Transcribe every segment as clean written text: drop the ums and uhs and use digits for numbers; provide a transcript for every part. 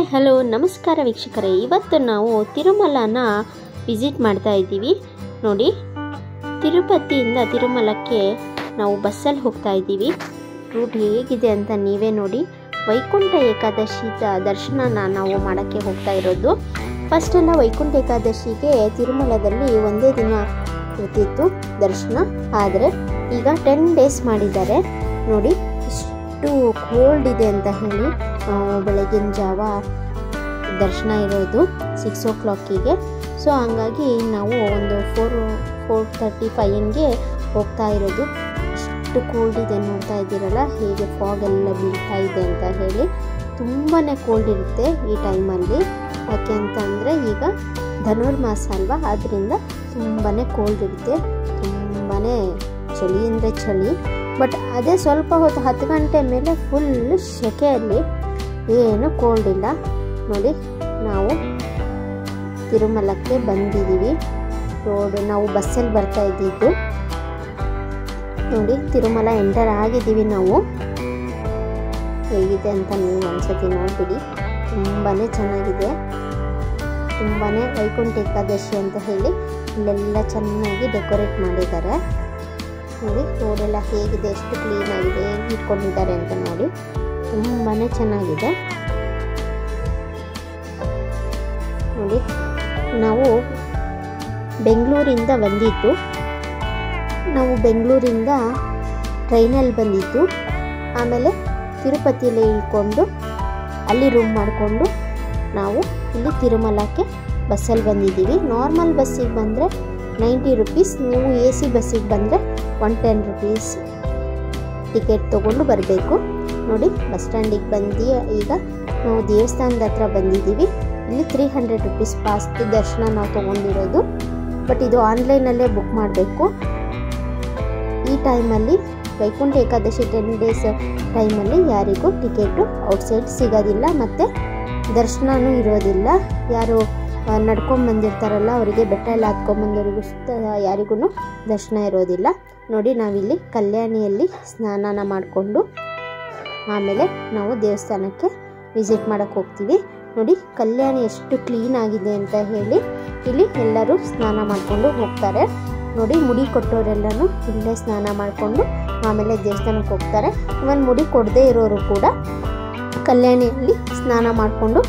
Hi hello ನಮಸ್ಕಾರ ವೀಕ್ಷಕರೇ, ಇವತ್ತು ನಾವು ತಿರುಮಲನ ವಿಸಿಟ್ ಮಾಡ್ತಾ ಇದ್ದೀವಿ. ನೋಡಿ, ತಿರುಪತಿಯಿಂದ ತಿರುಮಲಕ್ಕೆ ನಾವು ಬಸ್ಸಲ್ಲಿ ಹೋಗ್ತಾ ಇದ್ದೀವಿ. ರೂಟ್ ಹೇಗಿದೆ ಅಂತ ನೀವೇ ನೋಡಿ. ವೈಕುಂಠ ಏಕಾದಶಿ ದರ್ಶನನ ನಾವು ಮಾಡೋಕ್ಕೆ ಹೋಗ್ತಾ ಇರೋದು. ಫಸ್ಟ್ ಎಲ್ಲ ವೈಕುಂಠ ಏಕಾದಶಿಗೆ ತಿರುಮಲದಲ್ಲಿ ಒಂದೇ ದಿನ ಇರ್ತಿತ್ತು ದರ್ಶನ, ಆದರೆ ಈಗ 10 days ಮಾಡಿದ್ದಾರೆ. ನೋಡಿ ಎಷ್ಟು ಕೋಲ್ಡ್ ಇದೆ ಅಂತ ಹೇಳಿ. ಬೆಳಗಿನ ಜಾವ ದರ್ಶನ ಇರೋದು 6 o'clock. ಸೊ ಹಂಗಾಗಿ ನಾವು ಒಂದು 4:35 ಹೋಗ್ತಾ ಇರೋದು. ಎಷ್ಟು ಕೋಲ್ಡ್ ಇದೆ ನೋಡ್ತಾ ಇದ್ದೀರಲ್ಲ, ಹೇಗೆ ಫಾಗ್ ಎಲ್ಲ ಬೀಳ್ತಾ ಇದೆ ಅಂತ ಹೇಳಿ. ತುಂಬಾ ಕೋಲ್ಡ್ ಇರುತ್ತೆ ಈ ಟೈಮಲ್ಲಿ. ಯಾಕೆ ಅಂತಂದರೆ ಈಗ ಧನುರ್ಮಾಸ ಅಲ್ವಾ, ಅದರಿಂದ ತುಂಬಾ ಕೋಲ್ಡ್ ಇರುತ್ತೆ. ತುಂಬಾ ಚಳಿ ಅಂದರೆ ಚಳಿ. ಬಟ್ ಅದೇ ಸ್ವಲ್ಪ ಹೊತ್ತು 10 ಗಂಟೆ ಮೇಲೆ ಫುಲ್ ಸೆಕೆಯಲ್ಲಿ ಏನು ಕೋಲ್ಡ್ ಇಲ್ಲ. ನೋಡಿ, ನಾವು ತಿರುಮಲಕ್ಕೆ ಬಂದಿದ್ದೀವಿ. ನಾವು ಬಸ್ಸಲ್ಲಿ ಬರ್ತಾ ಇದ್ದಿದ್ದು. ನೋಡಿ, ತಿರುಮಲ ಎಂಟರ್ ಆಗಿದ್ದೀವಿ ನಾವು. ಹೇಗಿದೆ ಅಂತ ನೀವು ಒಂದ್ಸತಿ ನೋಡ್ಬಿಡಿ. ತುಂಬಾ ಚೆನ್ನಾಗಿದೆ. ತುಂಬಾ ವೈಕುಂಠ ಏಕಾದಶಿ ಅಂತ ಹೇಳಿ ಇಲ್ಲೆಲ್ಲ ಚೆನ್ನಾಗಿ ಡೆಕೋರೇಟ್ ಮಾಡಿದ್ದಾರೆ. ನೋಡಿ, ರೋಡೆಲ್ಲ ಹೇಗಿದೆ, ಎಷ್ಟು ಕ್ಲೀನಾಗಿದೆ, ಹೇಗೆ ಇಟ್ಕೊಂಡಿದ್ದಾರೆ ಅಂತ ನೋಡಿ. ತುಂಬಾ ಚೆನ್ನಾಗಿದೆ. ನೋಡಿ, ನಾವು ಬೆಂಗಳೂರಿಂದ ಬಂದಿದ್ದು. ನಾವು ಬೆಂಗಳೂರಿಂದ ಟ್ರೈನಲ್ಲಿ ಬಂದಿದ್ದು. ಆಮೇಲೆ ತಿರುಪತಿಯಲ್ಲಿ ಇಳ್ಕೊಂಡು ಅಲ್ಲಿ ರೂಮ್ ಮಾಡಿಕೊಂಡು ನಾವು ಇಲ್ಲಿ ತಿರುಮಲಕ್ಕೆ ಬಸ್ಸಲ್ಲಿ ಬಂದಿದ್ದೀವಿ. ನಾರ್ಮಲ್ ಬಸ್ಸಿಗೆ ಬಂದರೆ 90 rupees. ನೀವು AC ಬಸ್ಸಿಗೆ ಬಂದರೆ 110 rupees ಟಿಕೆಟ್ ತೊಗೊಂಡು ಬರಬೇಕು. ನೋಡಿ, ಬಸ್ ಸ್ಟ್ಯಾಂಡಿಗೆ ಬಂದು ಈಗ ನಾವು ದೇವಸ್ಥಾನದ ಹತ್ರ ಬಂದಿದ್ದೀವಿ. ಇಲ್ಲಿ 300 rupees ಪಾಸ್ ದರ್ಶನ ನಾವು ತೊಗೊಂಡಿರೋದು. ಬಟ್ ಇದು ಆನ್ಲೈನಲ್ಲೇ ಬುಕ್ ಮಾಡಬೇಕು. ಈ ಟೈಮಲ್ಲಿ ವೈಕುಂಠ ಏಕಾದಶಿ 10 days ಟೈಮಲ್ಲಿ ಯಾರಿಗೂ ಟಿಕೆಟು ಔಟ್ಸೈಡ್ ಸಿಗೋದಿಲ್ಲ, ಮತ್ತು ದರ್ಶನವೂ ಇರೋದಿಲ್ಲ. ಯಾರು ನಡ್ಕೊಂಬಂದಿರ್ತಾರಲ್ಲ ಅವರಿಗೆ, ಬೆಟ್ಟ ಎಲ್ಲ ಹತ್ಕೊಂಬಂದವರಿಗೂ ಯಾರಿಗೂ ದರ್ಶನ ಇರೋದಿಲ್ಲ. ನೋಡಿ, ನಾವಿಲ್ಲಿ ಕಲ್ಯಾಣಿಯಲ್ಲಿ ಸ್ನಾನ ಮಾಡಿಕೊಂಡು ಆಮೇಲೆ ನಾವು ದೇವಸ್ಥಾನಕ್ಕೆ ವಿಸಿಟ್ ಮಾಡೋಕ್ಕೆ ಹೋಗ್ತೀವಿ. ನೋಡಿ, ಕಲ್ಯಾಣಿ ಎಷ್ಟು ಕ್ಲೀನ್ ಆಗಿದೆ ಅಂತ ಹೇಳಿ ಇಲ್ಲಿ ಎಲ್ಲರೂ ಸ್ನಾನ ಮಾಡಿಕೊಂಡು ಹೋಗ್ತಾರೆ. ನೋಡಿ, ಮುಡಿ ಕೊಟ್ಟವರೆಲ್ಲನೂ ಇಲ್ಲೇ ಸ್ನಾನ ಮಾಡಿಕೊಂಡು ಆಮೇಲೆ ದೇವಸ್ಥಾನಕ್ಕೆ ಹೋಗ್ತಾರೆ. ಇವನ್ ಮುಡಿ ಕೊಡದೇ ಇರೋರು ಕೂಡ ಕಲ್ಯಾಣಿಯಲ್ಲಿ ಸ್ನಾನ ಮಾಡಿಕೊಂಡು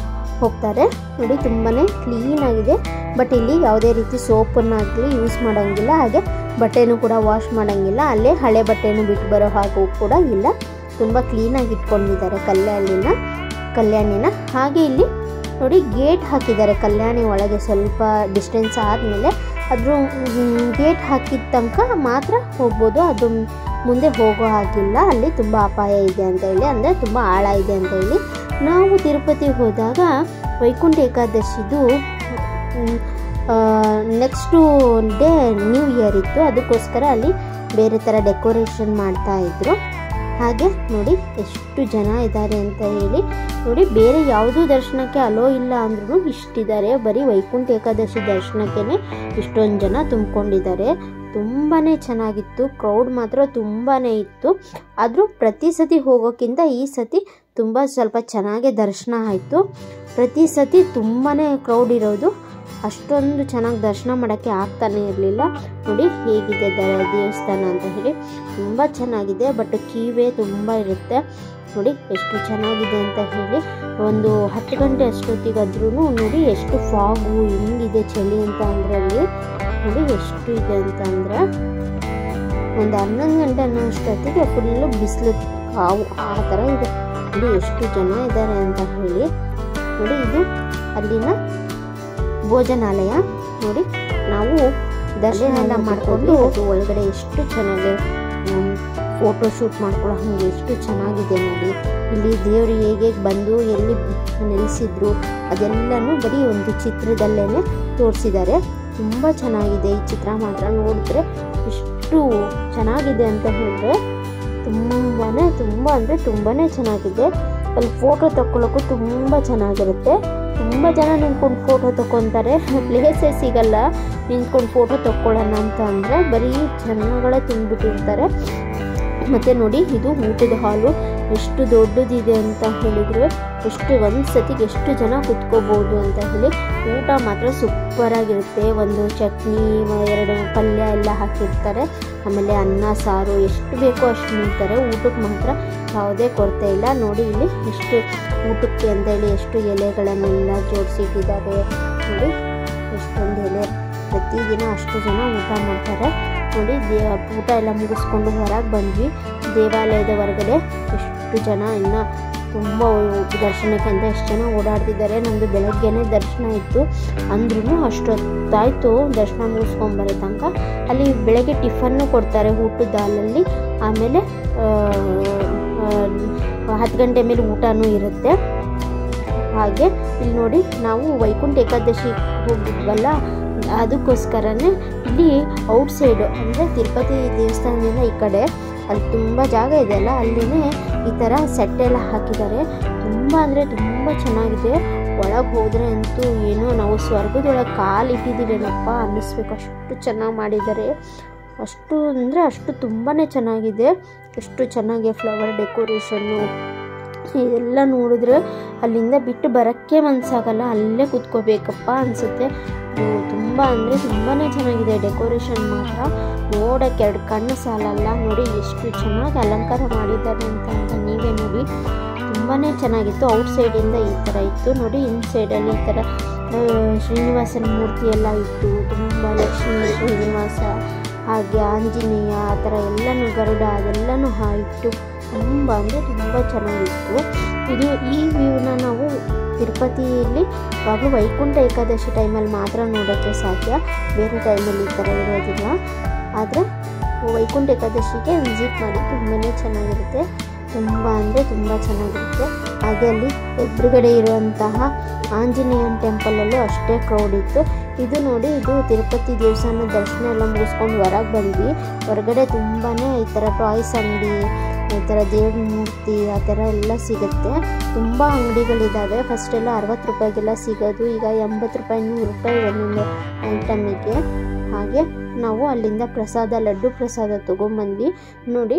ಹೋಗ್ತಾರೆ. ನೋಡಿ, ತುಂಬಾ ಕ್ಲೀನಾಗಿದೆ. ಬಟ್ ಇಲ್ಲಿ ಯಾವುದೇ ರೀತಿ ಸೋಪನ್ನಾಗಲಿ ಯೂಸ್ ಮಾಡೋಂಗಿಲ್ಲ, ಹಾಗೆ ಬಟ್ಟೆನೂ ಕೂಡ ವಾಶ್ ಮಾಡೋಂಗಿಲ್ಲ. ಅಲ್ಲೇ ಹಳೆ ಬಟ್ಟೆನೂ ಬಿಟ್ಟು ಬರೋ ಹಾಗೂ ಕೂಡ ಇಲ್ಲ. ತುಂಬ ಕ್ಲೀನಾಗಿ ಇಟ್ಕೊಂಡಿದ್ದಾರೆ ಕಲ್ಯಾಣಿನ. ಹಾಗೆ ಇಲ್ಲಿ ನೋಡಿ, ಗೇಟ್ ಹಾಕಿದ್ದಾರೆ ಕಲ್ಯಾಣಿ ಒಳಗೆ. ಸ್ವಲ್ಪ ಡಿಸ್ಟೆನ್ಸ್ ಆದಮೇಲೆ ಅದ್ರ ಗೇಟ್ ಹಾಕಿದ ತನಕ ಮಾತ್ರ ಹೋಗ್ಬೋದು. ಅದು ಮುಂದೆ ಹೋಗೋ ಹಾಗಿಲ್ಲ. ಅಲ್ಲಿ ತುಂಬ ಅಪಾಯ ಇದೆ ಅಂತ ಹೇಳಿ, ಅಂದರೆ ತುಂಬ ಆಳ ಇದೆ ಅಂತ ಹೇಳಿ. ನಾವು ತಿರುಪತಿಗೆ ಹೋದಾಗ ವೈಕುಂಠ ಏಕಾದಶಿದು ನೆಕ್ಸ್ಟು ಡೇ ನ್ಯೂ ಇಯರ್ ಇತ್ತು. ಅದಕ್ಕೋಸ್ಕರ ಅಲ್ಲಿ ಬೇರೆ ಥರ ಡೆಕೋರೇಷನ್ ಮಾಡ್ತಾಯಿದ್ರು. ಹಾಗೆ ನೋಡಿ ಎಷ್ಟು ಜನ ಇದ್ದಾರೆ ಅಂತ ಹೇಳಿ. ನೋಡಿ, ಬೇರೆ ಯಾವುದೂ ದರ್ಶನಕ್ಕೆ ಅಲೋ ಇಲ್ಲ ಅಂದ್ರೂ ಇಷ್ಟಿದ್ದಾರೆ. ಬರೀ ವೈಕುಂಠ ಏಕಾದಶಿ ದರ್ಶನಕ್ಕೇ ಇಷ್ಟೊಂದು ಜನ ತುಂಬಿಕೊಂಡಿದ್ದಾರೆ. ತುಂಬಾ ಚೆನ್ನಾಗಿತ್ತು. ಕ್ರೌಡ್ ಮಾತ್ರ ತುಂಬಾ ಇತ್ತು. ಆದರೂ ಪ್ರತಿ ಸತಿ ಹೋಗೋಕ್ಕಿಂತ ಈ ಸತಿ ಸ್ವಲ್ಪ ಚೆನ್ನಾಗೇ ದರ್ಶನ ಆಯಿತು. ಪ್ರತಿ ಸತಿ ತುಂಬಾ ಕ್ರೌಡ್ ಇರೋದು. ಅಷ್ಟೊಂದು ಚೆನ್ನಾಗಿ ದರ್ಶನ ಮಾಡೋಕ್ಕೆ ಆಗ್ತಾನೆ ಇರಲಿಲ್ಲ. ನೋಡಿ ಹೇಗಿದೆ ದೇವಸ್ಥಾನ ಅಂತ ಹೇಳಿ. ತುಂಬ ಚೆನ್ನಾಗಿದೆ. ಬಟ್ ಕ್ಯೂವೇ ತುಂಬ ಇರುತ್ತೆ. ನೋಡಿ ಎಷ್ಟು ಚೆನ್ನಾಗಿದೆ ಅಂತ ಹೇಳಿ. ಒಂದು 10 ಗಂಟೆ ಅಷ್ಟೊತ್ತಿಗಾದ್ರೂ ನೋಡಿ ಎಷ್ಟು ಫಾಗು ಹೆಂಗಿದೆ, ಚಳಿ ಅಂತ ಅಂದರೆ ಅಲ್ಲಿ ನೋಡಿ ಎಷ್ಟು ಇದೆ ಅಂತ ಅಂದರೆ ಒಂದು 11 ಗಂಟೆ ಅನ್ನೋ ಅಷ್ಟೊತ್ತಿಗೆ ಫುಲ್ಲು ಬಿಸಿಲು ಕಾವು ಆ ಥರ ಇದೆ. ನೋಡಿ ಎಷ್ಟು ಜನ ಇದ್ದಾರೆ ಅಂತ ಹೇಳಿ. ನೋಡಿ, ಇದು ಅಲ್ಲಿನ ಭೋಜನಾಲಯ. ನೋಡಿ, ನಾವು ದರ್ಶನ ಎಲ್ಲ ಮಾಡಿಕೊಂಡು ಒಳಗಡೆ ಎಷ್ಟು ಚೆನ್ನಾಗಿ ಫೋಟೋ ಶೂಟ್ ಮಾಡ್ಕೊಳ್ಳೋ ಹಾಗೆ ಎಷ್ಟು ಚೆನ್ನಾಗಿದೆ ನೋಡಿ. ಇಲ್ಲಿ ದೇವರು ಹೇಗೆ ಬಂದು ಎಲ್ಲಿ ನೆಲೆಸಿದ್ರು ಅದೆಲ್ಲನೂ ಬರೀ ಒಂದು ಚಿತ್ರದಲ್ಲೇ ತೋರಿಸಿದ್ದಾರೆ. ತುಂಬ ಚೆನ್ನಾಗಿದೆ ಈ ಚಿತ್ರ ಮಾತ್ರ. ನೋಡಿದ್ರೆ ಎಷ್ಟು ಚೆನ್ನಾಗಿದೆ ಅಂತ ಹೇಳಿದ್ರೆ ತುಂಬ ಅಂದರೆ ತುಂಬಾ ಚೆನ್ನಾಗಿದೆ. ಅಲ್ಲಿ ಫೋಟೋ ತಗೊಳ್ಳೋಕ್ಕೂ ತುಂಬ ಚೆನ್ನಾಗಿರುತ್ತೆ. ತುಂಬ ಜನ ನಿಂತ್ಕೊಂಡು ಫೋಟೋ ತಗೊತಾರೆ. ಪ್ಲೇಸೇ ಸಿಗಲ್ಲ ನಿಂತ್ಕೊಂಡು ಫೋಟೋ ತಗೊಳ್ಳೋಣ ಅಂತ ಅಂದರೆ. ಬರೀ ಜನಗಳೇ ತುಂಬಿಬಿಟ್ಟಿರ್ತಾರೆ. ಮತ್ತು ನೋಡಿ, ಇದು ಊಟದ ಹಾಲು. ಎಷ್ಟು ದೊಡ್ಡದಿದೆ ಅಂತ ಹೇಳಿದರೆ, ಒಂದು ಸತಿಗೆ ಎಷ್ಟು ಜನ ಕುತ್ಕೋಬೋದು ಅಂತ ಹೇಳಿ. ಊಟ ಮಾತ್ರ ಸೂಪರಾಗಿರುತ್ತೆ. ಒಂದು ಚಟ್ನಿ, 2 ಪಲ್ಯ ಎಲ್ಲ ಹಾಕಿರ್ತಾರೆ. ಆಮೇಲೆ ಅನ್ನ ಸಾರು ಎಷ್ಟು ಬೇಕೋ ಅಷ್ಟು ನೀಡ್ತಾರೆ. ಊಟಕ್ಕೆ ಮಾತ್ರ ಯಾವುದೇ ಕೊರತೆ ಇಲ್ಲ. ನೋಡಿ ಇಲ್ಲಿ ಎಷ್ಟು ಊಟಕ್ಕೆ ಅಂತ ಹೇಳಿ ಎಷ್ಟು ಎಲೆಗಳನ್ನೆಲ್ಲ ಜೋಡಿಸಿಟ್ಟಿದ್ದಾರೆ. ನೋಡಿ ಎಷ್ಟೊಂದು ಎಲೆ, ಪ್ರತಿದಿನ ಅಷ್ಟು ಜನ ಊಟ ಮಾಡ್ತಾರೆ. ನೋಡಿ ಊಟ ಎಲ್ಲ ಮುಗಿಸ್ಕೊಂಡು ಹೊರಗೆ ಬಂದ್ವಿ. ದೇವಾಲಯದ ಹೊರಗಡೆ ಎಷ್ಟು ಜನ ಇನ್ನು ತುಂಬ ದರ್ಶನಕ್ಕೆ ಅಂತ ಎಷ್ಟು ಜನ ಓಡಾಡ್ತಿದ್ದಾರೆ. ನಮ್ಮದು ಬೆಳಗ್ಗೆನೇ ದರ್ಶನ ಇತ್ತು, ಅಂದ್ರೂ ಅಷ್ಟೊತ್ತಾಯಿತು ದರ್ಶನ ಮುಗಿಸ್ಕೊಂಬರೋ ತನಕ. ಅಲ್ಲಿ ಬೆಳಗ್ಗೆ ಟಿಫನ್ನು ಕೊಡ್ತಾರೆ ಊಟದ ಹಾಲಲ್ಲಿ. ಆಮೇಲೆ 10 ಗಂಟೆ ಮೇಲೆ ಊಟನೂ ಇರುತ್ತೆ. ಹಾಗೆ ಇಲ್ಲಿ ನೋಡಿ ನಾವು ವೈಕುಂಠ ಏಕಾದಶಿ ಹೋಗಿದ್ವಲ್ಲ, ಅದಕ್ಕೋಸ್ಕರನೇ ಇಲ್ಲಿ ಔಟ್ಸೈಡು ಅಂದರೆ ತಿರುಪತಿ ದೇವಸ್ಥಾನದಿಂದ ಈ ಕಡೆ ಅಲ್ಲಿ ತುಂಬ ಜಾಗ ಇದೆಯಲ್ಲ, ಅಲ್ಲಿನೇ ಈ ಥರ ಸೆಟ್ಟೆಲ್ಲ ಹಾಕಿದ್ದಾರೆ. ತುಂಬ ಅಂದರೆ ತುಂಬ ಚೆನ್ನಾಗಿದೆ. ಒಳಗೆ ಹೋದರೆ ಅಂತೂ ಏನೋ ನಾವು ಸ್ವರ್ಗದೊಳಗೆ ಕಾಲಿಟ್ಟಿದ್ದೀವೇನಪ್ಪ ಅನ್ನಿಸ್ಬೇಕು, ಅಷ್ಟು ಚೆನ್ನಾಗಿ ಮಾಡಿದ್ದಾರೆ. ಅಷ್ಟು ಅಂದರೆ ಅಷ್ಟು ತುಂಬಾ ಚೆನ್ನಾಗಿದೆ. ಎಷ್ಟು ಚೆನ್ನಾಗಿ ಫ್ಲವರ್ ಡೆಕೋರೇಷನ್ನು ಇದೆಲ್ಲ ನೋಡಿದ್ರೆ ಅಲ್ಲಿಂದ ಬಿಟ್ಟು ಬರೋಕ್ಕೆ ಮನಸ್ಸಾಗಲ್ಲ, ಅಲ್ಲೇ ಕೂತ್ಕೋಬೇಕಪ್ಪ ಅನಿಸುತ್ತೆ. ತುಂಬ ಅಂದರೆ ತುಂಬಾ ಚೆನ್ನಾಗಿದೆ ಡೆಕೋರೇಷನ್ ಮಾತ್ರ. ನೋಡೋಕ್ಕೆ 2 ಕಣ್ಣು ಸಾಲಲ್ಲ. ನೋಡಿ ಎಷ್ಟು ಚೆನ್ನಾಗಿ ಅಲಂಕಾರ ಮಾಡಿದ್ದಾರೆ ಅಂತ ನೀವೇ ನೋಡಿ. ತುಂಬಾ ಚೆನ್ನಾಗಿತ್ತು. ಔಟ್ಸೈಡಿಂದ ಈ ಥರ ಇತ್ತು. ನೋಡಿ ಇನ್ಸೈಡಲ್ಲಿ ಈ ಥರ ಶ್ರೀನಿವಾಸನ ಮೂರ್ತಿ ಎಲ್ಲ ಇತ್ತು. ತುಂಬ ಲಕ್ಷ್ಮೀ, ಶ್ರೀನಿವಾಸ, ಹಾಗೆ ಆಂಜನೇಯ ಆ ಥರ ಎಲ್ಲನೂ, ಗರುಡ ಅದೆಲ್ಲನೂ ಇಟ್ಟು ತುಂಬ ಅಂದರೆ ತುಂಬ ಚೆನ್ನಾಗಿತ್ತು. ಈ ವ್ಯೂನ ನಾವು ತಿರುಪತಿಯಲ್ಲಿ ಇವಾಗಲೂ ವೈಕುಂಠ ಏಕಾದಶಿ ಟೈಮಲ್ಲಿ ಮಾತ್ರ ನೋಡೋಕ್ಕೆ ಸಾಧ್ಯ, ಬೇರೆ ಟೈಮಲ್ಲಿ ಈ ಥರ ಇರೋದಿಲ್ಲ. ಆದರೆ ವೈಕುಂಠ ಏಕಾದಶಿಗೆ ವಿಸಿಟ್ ಮಾಡಿ ತುಂಬಾ ಚೆನ್ನಾಗಿರುತ್ತೆ. ತುಂಬ ಅಂದರೆ ತುಂಬ ಚೆನ್ನಾಗಿರುತ್ತೆ. ಹಾಗೆ ಅಲ್ಲಿ ಎದುರುಗಡೆ ಇರುವಂತಹ ಆಂಜನೇಯನ ಟೆಂಪಲಲ್ಲೂ ಅಷ್ಟೇ ಕ್ರೌಡ್ ಇತ್ತು. ಇದು ನೋಡಿ, ಇದು ತಿರುಪತಿ ದೇವಸ್ಥಾನ ದರ್ಶನ ಎಲ್ಲ ಮುಗಿಸ್ಕೊಂಡು ಹೊರಗೆ ಬಂದ್ವಿ. ಹೊರಗಡೆ ತುಂಬಾ ಈ ಥರ ಟಾಯ್ಸ್ ಅಂಗಡಿ, ಈ ಥರ ದೇವ್ರ ಮೂರ್ತಿ ಆ ಥರ ಎಲ್ಲ ಸಿಗುತ್ತೆ. ತುಂಬ ಅಂಗಡಿಗಳಿದ್ದಾವೆ. ಫಸ್ಟೆಲ್ಲ 60 ರೂಪಾಯಿಗೆಲ್ಲ ಸಿಗೋದು, ಈಗ 80 ರೂಪಾಯಿ, 100 ರೂಪಾಯಿ ಒಂದೊಂದು ಐಟಮಿಗೆ. ಹಾಗೆ ನಾವು ಅಲ್ಲಿಂದ ಪ್ರಸಾದ, ಲಡ್ಡು ಪ್ರಸಾದ ತೊಗೊಂಬಂದ್ವಿ. ನೋಡಿ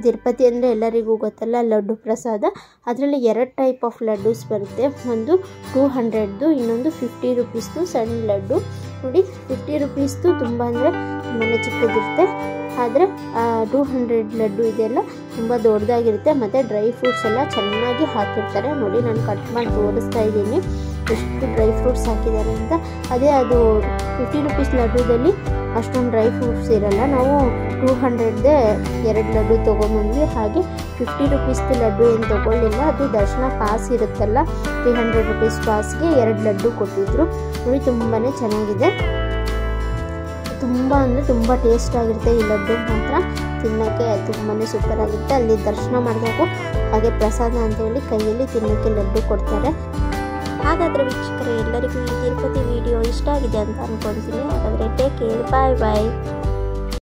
ತಿರುಪತಿ ಅಂದರೆ ಎಲ್ಲರಿಗೂ ಗೊತ್ತಲ್ಲ, ಲಡ್ಡು ಪ್ರಸಾದ. ಅದರಲ್ಲಿ 2 ಟೈಪ್ ಆಫ್ ಲಡ್ಡೂಸ್ ಬರುತ್ತೆ. ಒಂದು 200ದು, ಇನ್ನೊಂದು 50 ರೂಪೀಸ್ದು ಸಣ್ಣ ಲಡ್ಡು. ನೋಡಿ 50 ರೂಪೀಸ್ದು ತುಂಬ ಅಂದರೆ ತುಂಬಾ ಚಿಕ್ಕದಿರುತ್ತೆ. ಆದರೆ 200 ಲಡ್ಡು ಇದೆಲ್ಲ ತುಂಬ ದೊಡ್ಡದಾಗಿರುತ್ತೆ. ಮತ್ತು ಡ್ರೈ ಫ್ರೂಟ್ಸ್ ಎಲ್ಲ ಚೆನ್ನಾಗಿ ಹಾಕಿರ್ತಾರೆ. ನೋಡಿ ನಾನು ಕಟ್ ಮಾಡಿ ತೋರಿಸ್ತಾ ಇದ್ದೀನಿ ಎಷ್ಟು ಡ್ರೈ ಫ್ರೂಟ್ಸ್ ಹಾಕಿದ್ದಾರೆ ಅಂತ. ಅದೇ ಅದು 50 ರೂಪೀಸ್ ಲಡ್ಡುದಲ್ಲಿ ಅಷ್ಟೊಂದು ಡ್ರೈ ಫ್ರೂಟ್ಸ್ ಇರಲ್ಲ. ನಾವು 200ದೇ 2 ಲಡ್ಡು ತೊಗೊಂಬಂದ್ವಿ. ಹಾಗೆ 50 ರೂಪೀಸ್ದು ಲಡ್ಡು ಏನು ತೊಗೊಳ್ಳಿಲ್ಲ, ಅದು ದರ್ಶನ ಪಾಸ್ ಇರುತ್ತಲ್ಲ, 300 ರೂಪೀಸ್ ಪಾಸ್ಗೆ 2 ಲಡ್ಡು ಕೊಟ್ಟಿದ್ರು. ನೋಡಿ ತುಂಬಾ ಚೆನ್ನಾಗಿದೆ. ತುಂಬ ಅಂದರೆ ತುಂಬ ಟೇಸ್ಟ್ ಆಗಿರುತ್ತೆ ಈ ಲಡ್ಡು ಮಾತ್ರ. ತಿನ್ನೋಕ್ಕೆ ತುಂಬಾ ಸೂಪರ್ ಆಗುತ್ತೆ. ಅಲ್ಲಿ ದರ್ಶನ ಮಾಡಿದಾಗ ಹಾಗೆ ಪ್ರಸಾದ ಅಂತೇಳಿ ಕೈಯಲ್ಲಿ ತಿನ್ನೋಕ್ಕೆ ಲಡ್ಡು ಕೊಡ್ತಾರೆ. ಹಾಗಾದರೆ ವೀಕ್ಷಕರೇ, ಎಲ್ಲರಿಗೂ ಈ ತಿರುಪತಿ ವಿಡಿಯೋ ಇಷ್ಟ ಆಗಿದೆ ಅಂತ ಅಂದ್ಕೊಳ್ತೀನಿ. ಹಾಗಾದರೆ ಟೇಕ್ ಕೇರ್, ಬಾಯ್ ಬಾಯ್.